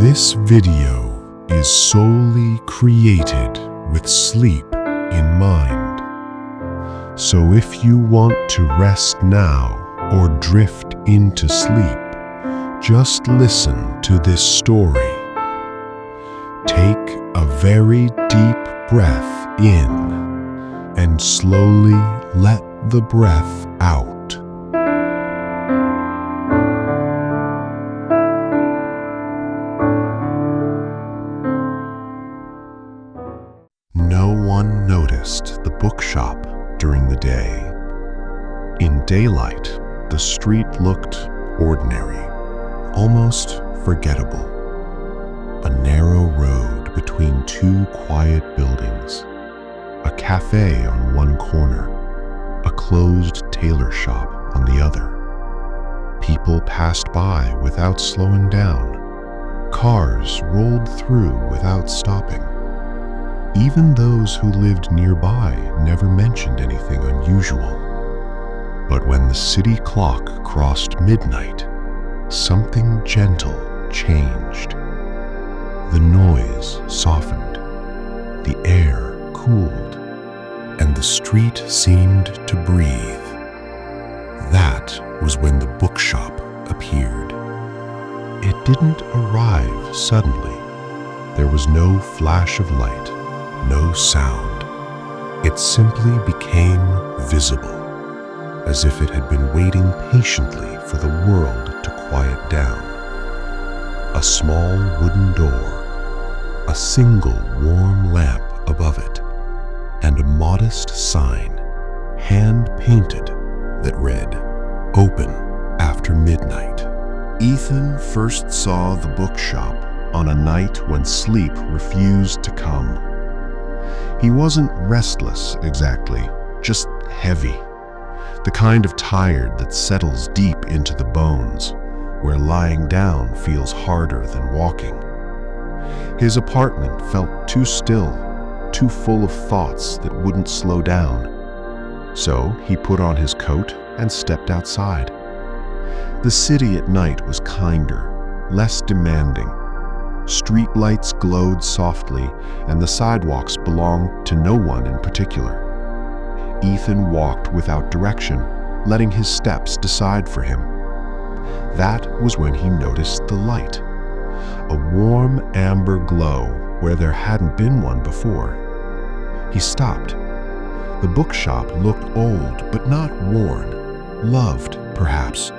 This video is solely created with sleep in mind. So if you want to rest now or drift into sleep, just listen to this story. Take a very deep breath in and slowly let the breath out. No one noticed the bookshop during the day. In daylight, the street looked ordinary, almost forgettable. A narrow road between two quiet buildings, a cafe on one corner, a closed tailor shop on the other. People passed by without slowing down. Cars rolled through without stopping. Even those who lived nearby never mentioned anything unusual. But when the city clock crossed midnight, something gentle changed. The noise softened, the air cooled, and the street seemed to breathe. That was when the bookshop appeared. It didn't arrive suddenly. There was no flash of light. No sound. It simply became visible, as if it had been waiting patiently for the world to quiet down. A small wooden door, a single warm lamp above it, and a modest sign, hand-painted, that read, "Open after midnight." Ethan first saw the bookshop on a night when sleep refused to come. He wasn't restless exactly, just heavy. The kind of tired that settles deep into the bones, where lying down feels harder than walking. His apartment felt too still, too full of thoughts that wouldn't slow down. So he put on his coat and stepped outside. The city at night was kinder, less demanding. Street lights glowed softly, and the sidewalks belonged to no one in particular. Ethan walked without direction, letting his steps decide for him. That was when he noticed the light, a warm amber glow where there hadn't been one before. He stopped. The bookshop looked old, but not worn, loved, perhaps.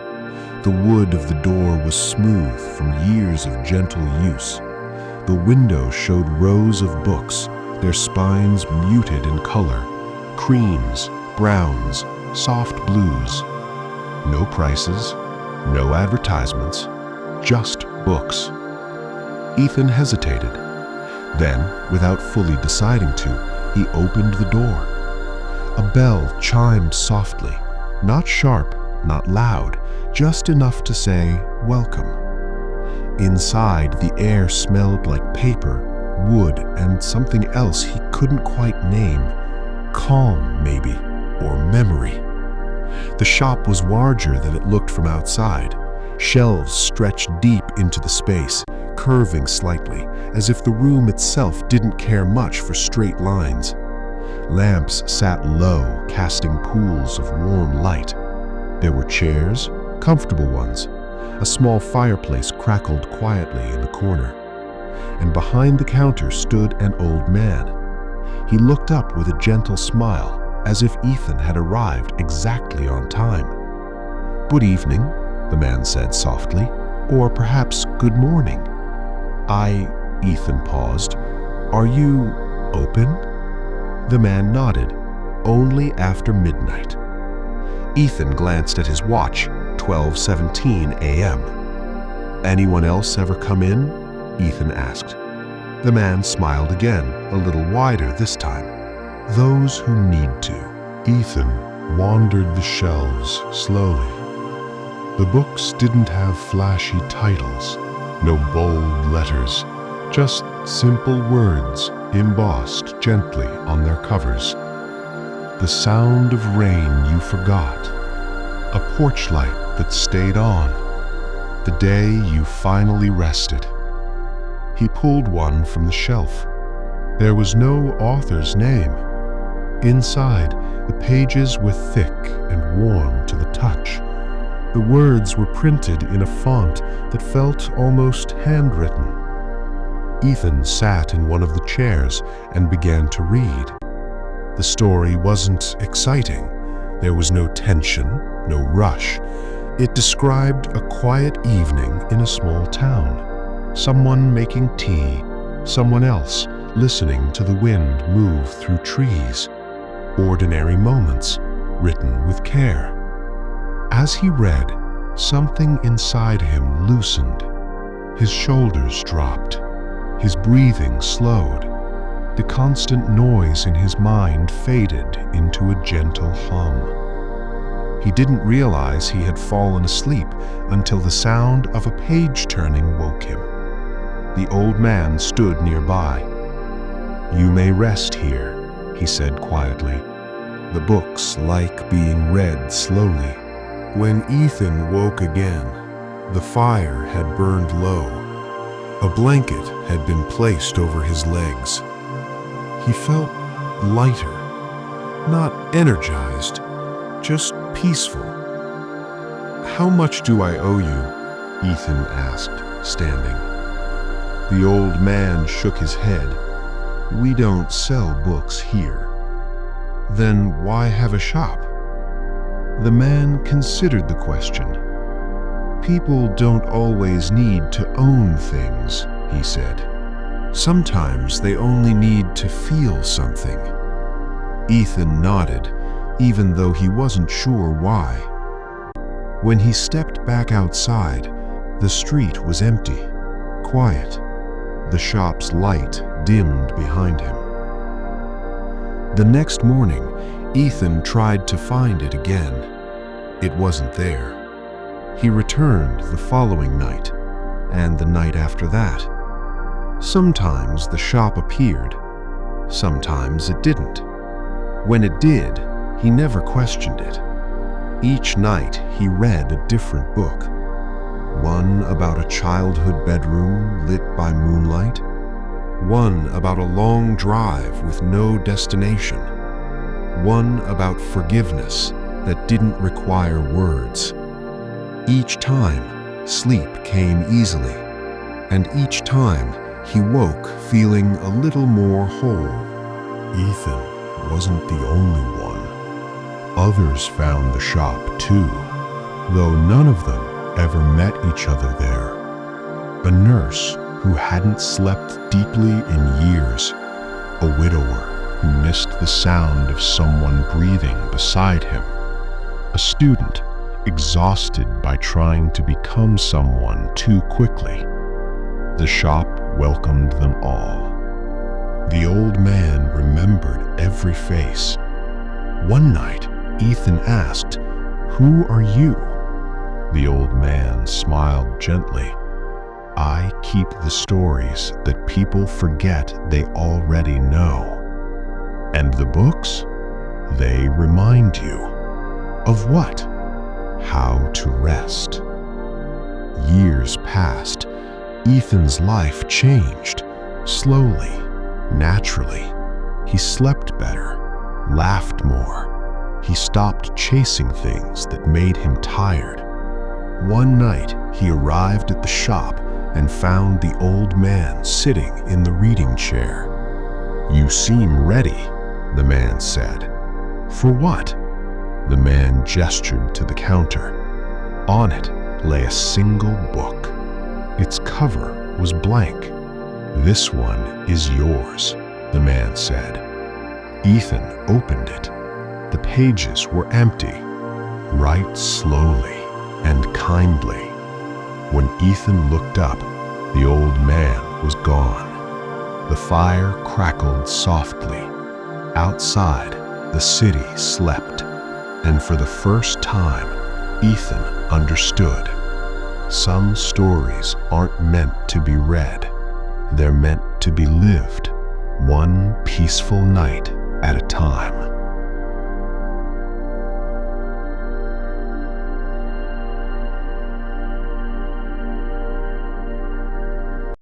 The wood of the door was smooth from years of gentle use. The windows showed rows of books, their spines muted in color, creams, browns, soft blues. No prices, no advertisements, just books. Ethan hesitated. Then, without fully deciding to, he opened the door. A bell chimed softly, not sharp, not loud, just enough to say, "Welcome." Inside, the air smelled like paper, wood, and something else he couldn't quite name. Calm, maybe, or memory. The shop was larger than it looked from outside. Shelves stretched deep into the space, curving slightly, as if the room itself didn't care much for straight lines. Lamps sat low, casting pools of warm light. There were chairs, comfortable ones. A small fireplace crackled quietly in the corner. And behind the counter stood an old man. He looked up with a gentle smile, as if Ethan had arrived exactly on time. "Good evening," the man said softly, "or perhaps good morning." Ethan paused. "Are you open?" The man nodded. "Only after midnight." Ethan glanced at his watch, 12:17 a.m. "Anyone else ever come in?" Ethan asked. The man smiled again, a little wider this time. "Those who need to." Ethan wandered the shelves slowly. The books didn't have flashy titles, no bold letters, just simple words embossed gently on their covers. The sound of rain you forgot, a porch light that stayed on, the day you finally rested. He pulled one from the shelf. There was no author's name. Inside, the pages were thick and warm to the touch. The words were printed in a font that felt almost handwritten. Ethan sat in one of the chairs and began to read. The story wasn't exciting. There was no tension, no rush. It described a quiet evening in a small town. Someone making tea, someone else listening to the wind move through trees. Ordinary moments, written with care. As he read, something inside him loosened. His shoulders dropped. His breathing slowed. The constant noise in his mind faded into a gentle hum. He didn't realize he had fallen asleep until the sound of a page turning woke him. The old man stood nearby. "You may rest here," he said quietly. "The books like being read slowly." When Ethan woke again, the fire had burned low. A blanket had been placed over his legs. He felt lighter, not energized, just peaceful. "How much do I owe you?" Ethan asked, standing. The old man shook his head. "We don't sell books here." "Then why have a shop?" The man considered the question. "People don't always need to own things," he said. "Sometimes they only need to feel something." Ethan nodded, even though he wasn't sure why. When he stepped back outside, the street was empty, quiet. The shop's light dimmed behind him. The next morning, Ethan tried to find it again. It wasn't there. He returned the following night, and the night after that. Sometimes the shop appeared. Sometimes it didn't. When it did, he never questioned it. Each night he read a different book. One about a childhood bedroom lit by moonlight. One about a long drive with no destination. One about forgiveness that didn't require words. Each time, sleep came easily, and each time he woke feeling a little more whole. Ethan wasn't the only one. Others found the shop too, though none of them ever met each other there. A nurse who hadn't slept deeply in years. A widower who missed the sound of someone breathing beside him. A student exhausted by trying to become someone too quickly. The shop welcomed them all. The old man remembered every face. One night, Ethan asked, "Who are you?" The old man smiled gently. "I keep the stories that people forget they already know. And the books? They remind you. Of what? How to rest." Years passed. Ethan's life changed, slowly, naturally. He slept better, laughed more. He stopped chasing things that made him tired. One night, he arrived at the shop and found the old man sitting in the reading chair. "You seem ready," the man said. "For what?" The man gestured to the counter. On it lay a single book. Its cover was blank. "This one is yours," the man said. Ethan opened it. The pages were empty. Write slowly and kindly. When Ethan looked up, the old man was gone. The fire crackled softly. Outside, the city slept. And for the first time, Ethan understood. Some stories aren't meant to be read. They're meant to be lived, one peaceful night at a time.